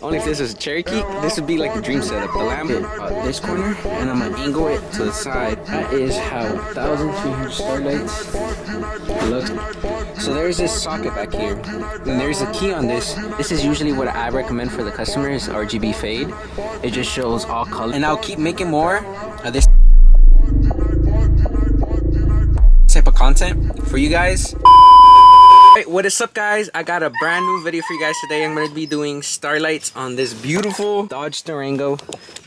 Only if this was Cherokee, this would be like the dream setup. The Lambo, this corner, and I'm gonna angle it to the side. That is how 1,300 Starlights looks. So there's this socket back here, and there's a key on this. This is usually what I recommend for the customers, RGB fade. It just shows all color. And I'll keep making more of this type of content for you guys. Alright, what is up guys? I got a brand new video for you guys today. I'm going to be doing Starlights on this beautiful Dodge Durango.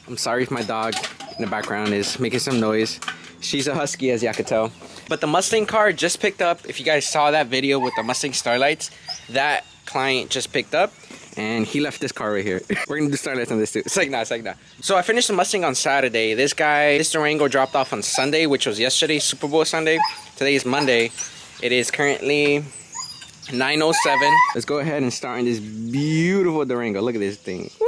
I'm sorry if my dog in the background is making some noise. She's a husky, as y'all can tell. But the Mustang car just picked up. If you guys saw that video with the Mustang Starlights, that client just picked up and he left this car right here. We're gonna do Starlights on this too. It's like nah. So I finished the Mustang on Saturday. This Durango dropped off on Sunday, which was yesterday, Super Bowl Sunday. Today is Monday. It is currently 9:07. Let's go ahead and start on this beautiful Durango. Look at this thing. Woo!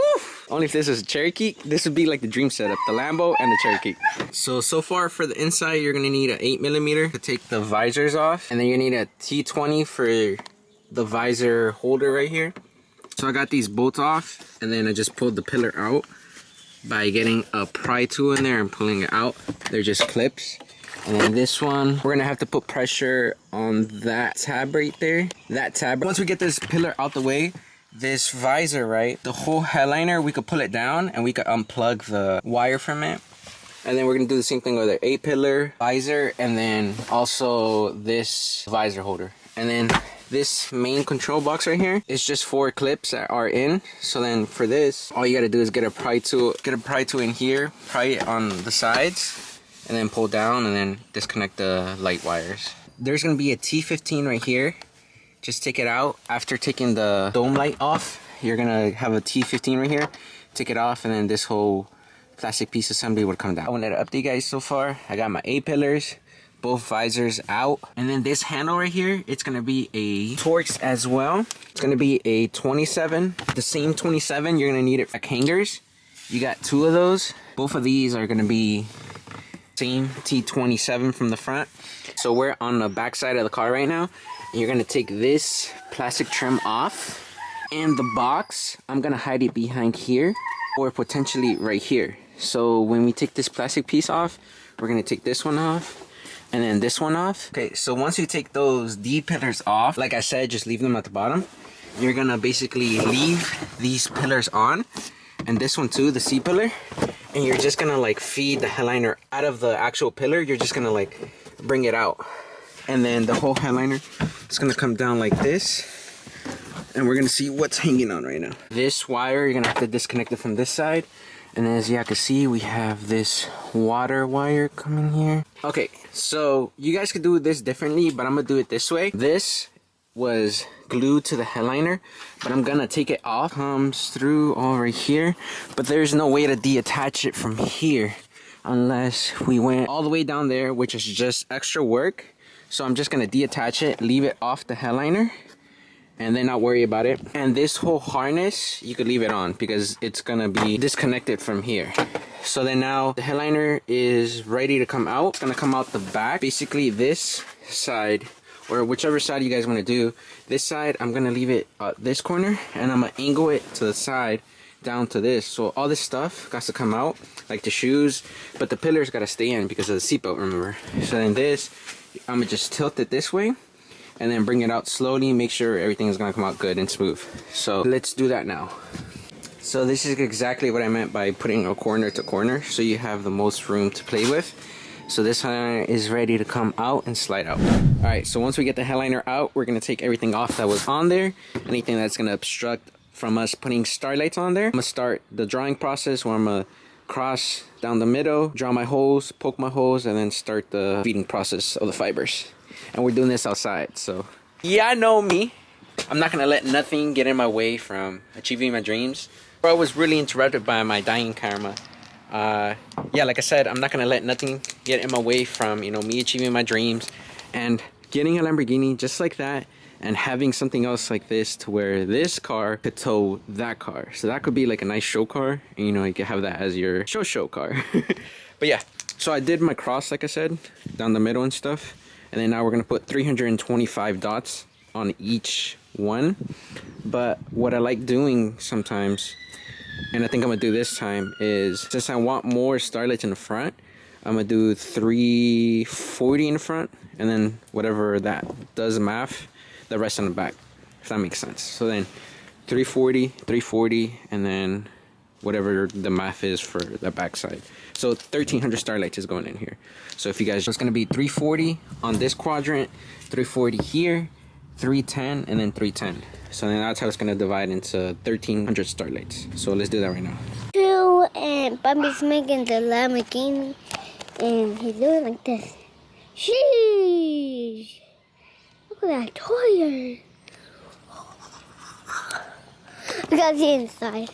Only if this was Cherokee, this would be like the dream setup. The Lambo and the Cherokee. So far for the inside, you're gonna need an 8mm to take the visors off. And then you need a T20 for the visor holder right here. So I got these bolts off, and then I just pulled the pillar out by getting a pry tool in there and pulling it out. They're just clips. And then this one, we're gonna have to put pressure on that tab right there. That tab. Once we get this pillar out the way, this visor, right, the whole headliner, we could pull it down and we could unplug the wire from it. And then we're gonna do the same thing with our 8-pillar visor, and then also this visor holder. And then this main control box right here is just 4 clips that are in. So then for this, all you gotta do is get a pry tool in here, pry it on the sides, and then pull down and then disconnect the light wires. There's gonna be a T15 right here. Just take it out. After taking the dome light off, you're gonna have a T15 right here. Take it off, and then this whole plastic piece assembly would come down. I wanted to update you guys so far. I got my 8-pillars, both visors out. And then this handle right here, it's gonna be a Torx as well. It's gonna be a 27. The same 27, you're gonna need it for hangers. You got 2 of those. Both of these are gonna be same T27 from the front. So we're on the back side of the car right now. You're gonna take this plastic trim off, and the box, I'm gonna hide it behind here or potentially right here. So when we take this plastic piece off, we're gonna take this one off and then this one off. Okay, so once you take those D pillars off, like I said, just leave them at the bottom. You're gonna basically leave these pillars on, and this one too, the C pillar. And you're just gonna like feed the headliner out of the actual pillar. You're just gonna like bring it out. And then the whole headliner is gonna come down like this. And we're gonna see what's hanging on right now. This wire, you're gonna have to disconnect it from this side. And as you can see, we have this water wire coming here. Okay, so you guys could do this differently, but I'm gonna do it this way. This was glued to the headliner, but I'm gonna take it off. Comes through over here, but there's no way to deattach it from here unless we went all the way down there, which is just extra work. So I'm just gonna deattach it, leave it off the headliner, and then not worry about it. And this whole harness, you could leave it on because it's gonna be disconnected from here. So then now the headliner is ready to come out. It's gonna come out the back. Basically this side, or whichever side you guys want to do. This side, I'm gonna leave it this corner, and I'm gonna angle it to the side down to this. So all this stuff got to come out, like the shoes, but the pillars gotta stay in because of the seatbelt, remember. So then this, I'm gonna just tilt it this way and then bring it out slowly, make sure everything is gonna come out good and smooth. So let's do that now. So this is exactly what I meant by putting a corner to corner, so you have the most room to play with. So this headliner is ready to come out and slide out. All right, so once we get the headliner out, we're gonna take everything off that was on there, anything that's gonna obstruct from us putting Starlights on there. I'm gonna start the drawing process where I'm gonna cross down the middle, draw my holes, poke my holes, and then start the feeding process of the fibers. And we're doing this outside, so. Yeah, I know me. I'm not gonna let nothing get in my way from achieving my dreams. I was really interrupted by my dying karma. Yeah, like I said, I'm not gonna let nothing get in my way from, you know, me achieving my dreams and getting a Lamborghini just like that, and having something else like this to where this car could tow that car. So that could be like a nice show car, and you know, you could have that as your show car. But yeah, so I did my cross, like I said, down the middle and stuff, and then now we're gonna put 325 dots on each one. But what I like doing sometimes, and I think I'm gonna do this time, is since I want more Starlights in the front, I'm gonna do 340 in the front, and then whatever that does math, the rest on the back, if that makes sense. So then 340, and then whatever the math is for the back side. So 1300 Starlights is going in here. So if you guys, it's gonna be 340 on this quadrant, 340 here, 310, and then 310. So then that's how it's gonna divide into 1300 Starlights. So let's do that right now. True, and Bobby's making the Lamborghini, and he's doing like this. Sheesh! Look at that toy. Look at the inside.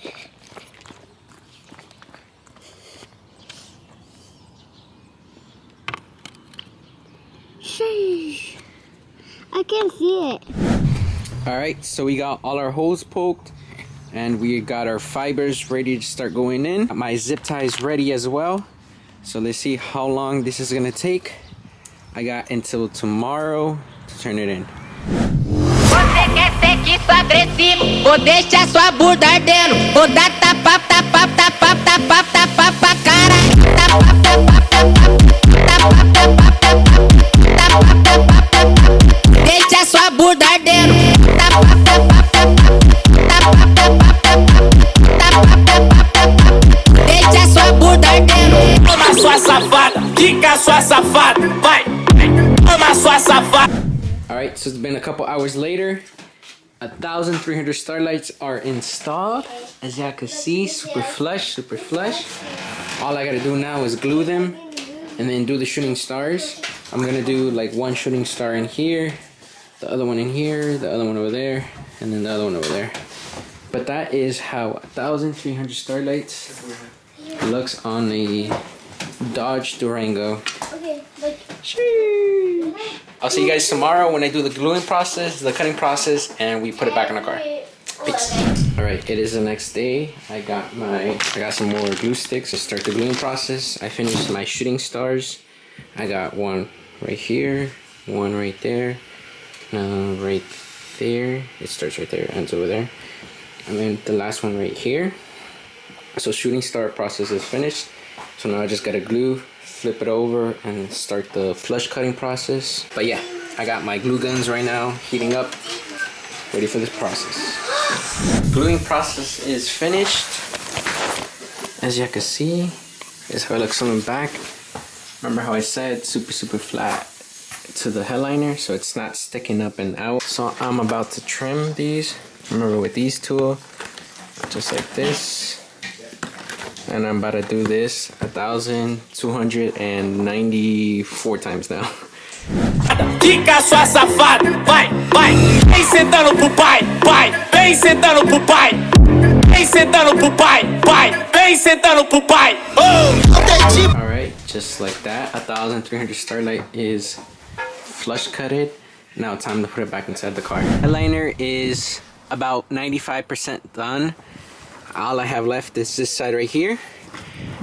Sheesh! I can't see it. Alright, so we got all our holes poked, and we got our fibers ready to start going in. My zip tie is ready as well. So let's see how long this is gonna take. I got until tomorrow to turn it in. Você quer sexo agressivo, ou deixa sua bunda ardendo, ou dá tapa, tapa, tapa, tapa, tapa pra cara. Tapa, tapa, tapa, tapa, tapa, tapa, tapa, deixa sua bunda ardendo. Tapa, tapa, tapa, tapa, tapa, tapa, deixa sua bunda ardendo. Toma sua safada, fica sua safada, vai, toma sua safada. Alright, so it's been a couple hours later. 1,300 Starlights are installed. As y'all can see, super flush, super flush. All I gotta do now is glue them and then do the shooting stars. I'm gonna do like one shooting star in here, the other one in here, the other one over there, and then the other one over there. But that is how 1,300 Starlights looks on a Dodge Durango. Okay, but Sheesh. I'll see you guys tomorrow when I do the gluing process, the cutting process, and we put it back in the car. Peace. All right, it is the next day. I got some more glue sticks to start the gluing process. I finished my shooting stars. I got one right here, one right there, right there. It starts right there, ends over there, and then the last one right here. So shooting star process is finished. So now I just gotta glue, flip it over, and start the flush cutting process. But yeah, I got my glue guns right now heating up, ready for this process. Gluing process is finished. As you can see, this is how it looks on the back. Remember how I said super flat to the headliner, so it's not sticking up and out. So I'm about to trim these. Remember with these tools, just like this. And I'm about to do this 1,294 times now. Fica sua safada, vai, vai, vem sentando pro pai, pai, vem sentando pro pai, vem sentando pro pai, pai, vem sentando pro pai. Alright, just like that, 1,300 Starlight is flush cutted. Now time to put it back inside the car. Headliner is about 95% done. All I have left is this side right here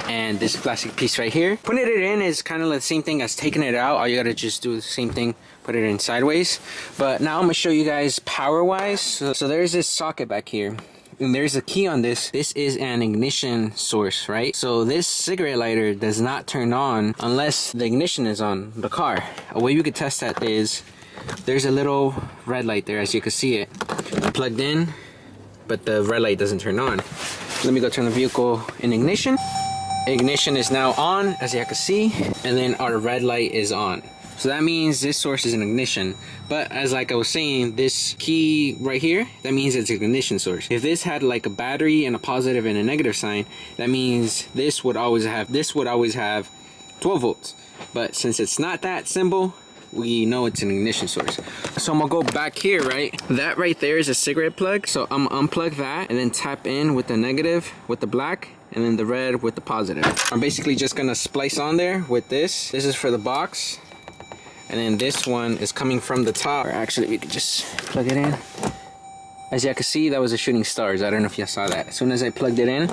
and this plastic piece right here. Putting it in is kind of the same thing as taking it out. All you gotta just do the same thing, put it in sideways. But now I'm gonna show you guys power wise. So there's this socket back here, and there's a key on this. This is an ignition source, right? So this cigarette lighter does not turn on unless the ignition is on the car. A way you could test that is there's a little red light there, as you can see it plugged in, but the red light doesn't turn on. Let me go turn the vehicle in ignition. Ignition is now on, as you can see, and then our red light is on. So that means this source is an ignition. But as like I was saying, this key right here, that means it's an ignition source. If this had like a battery and a positive and a negative sign, that means this would always have 12 volts. But since it's not that symbol, we know it's an ignition source. So I'm gonna go back here, right? That right there is a cigarette plug. So I'm gonna unplug that and then tap in with the negative with the black and then the red with the positive. I'm basically just gonna splice on there with this. This is for the box. And then this one is coming from the top. Or actually, we could just plug it in. As you can see, that was a shooting stars. I don't know if you saw that. As soon as I plugged it in,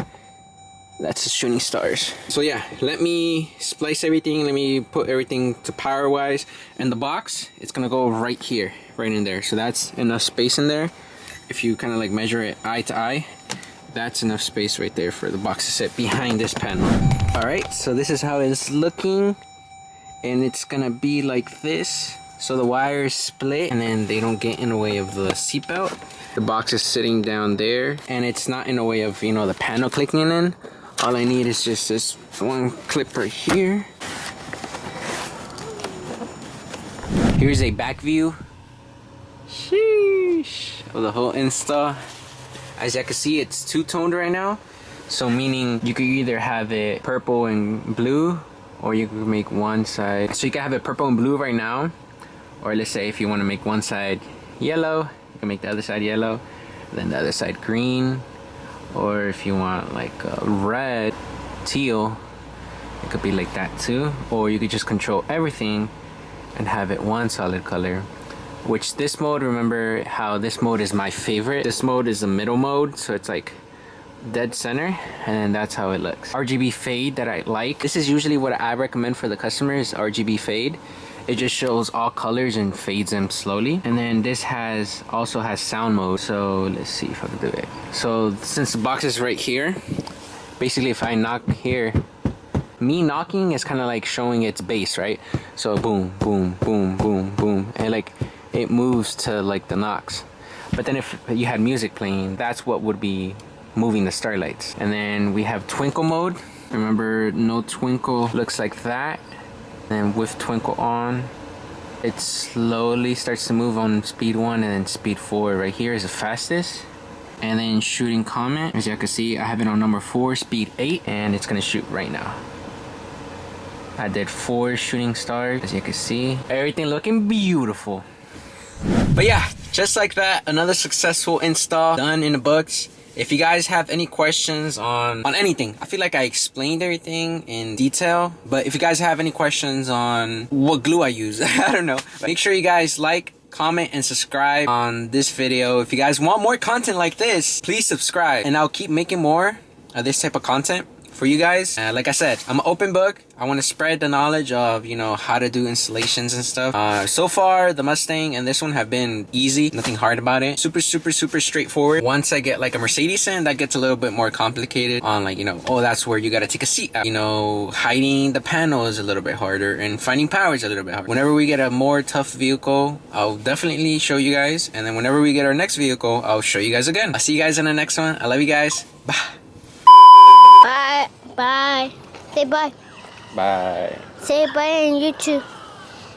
That's the shooting stars. So yeah, let me splice everything. Let me put everything to power wise. And the box, it's gonna go right here, right in there. So that's enough space in there. If you kind of like measure it eye to eye, that's enough space right there for the box to sit behind this panel. All right, so this is how it's looking. And it's gonna be like this. So the wires split and then they don't get in the way of the seatbelt. The box is sitting down there and it's not in the way of, you know, the panel clicking in. All I need is just this one clip right here. Here's a back view. Sheesh. Of the whole install. As you can see, it's two-toned right now. So meaning you could either have it purple and blue, or you could make one side. So you can have it purple and blue right now. Or let's say if you want to make one side yellow, you can make the other side yellow, then the other side green. Or if you want like red, teal, it could be like that too. Or you could just control everything and have it one solid color. Which this mode, remember how this mode is my favorite. This mode is the middle mode, so it's like dead center, and that's how it looks. RGB fade that I like. This is usually what I recommend for the customer, is RGB fade. It just shows all colors and fades them slowly. And then this also has sound mode. So let's see if I can do it. So since the box is right here, basically if I knock here, me knocking is kind of like showing its bass, right? So boom, boom, boom, boom, boom, and like it moves to like the knocks. But then if you had music playing, that's what would be moving the Starlights. And then we have twinkle mode. Remember, no twinkle looks like that. And with twinkle on, it slowly starts to move on speed 1, and then speed 4 right here is the fastest. And then shooting comment, as you can see, I have it on number 4, speed 8, and it's gonna shoot right now. I did 4 shooting stars, as you can see. Everything looking beautiful. But yeah, just like that, another successful install done in the books. If you guys have any questions on anything, I feel like I explained everything in detail. But if you guys have any questions on what glue I use, I don't know. Make sure you guys like, comment, and subscribe on this video. If you guys want more content like this, please subscribe. And I'll keep making more of this type of content for you guys. Like I said, I'm an open book. I want to spread the knowledge of, you know, how to do installations and stuff. So far, the Mustang and this one have been easy. Nothing hard about it. Super, super, super straightforward. Once I get like a Mercedes in, that gets a little bit more complicated on like, you know, oh, that's where you got to take a seat out. You know, hiding the panel is a little bit harder, and finding power is a little bit harder. Whenever we get a more tough vehicle, I'll definitely show you guys. And then whenever we get our next vehicle, I'll show you guys again. I'll see you guys in the next one. I love you guys. Bye. Bye. Bye. Say bye. Bye. Say bye on YouTube.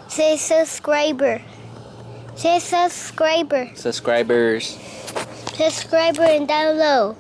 Say subscriber. Say subscriber. Subscribers. Subscriber and down low.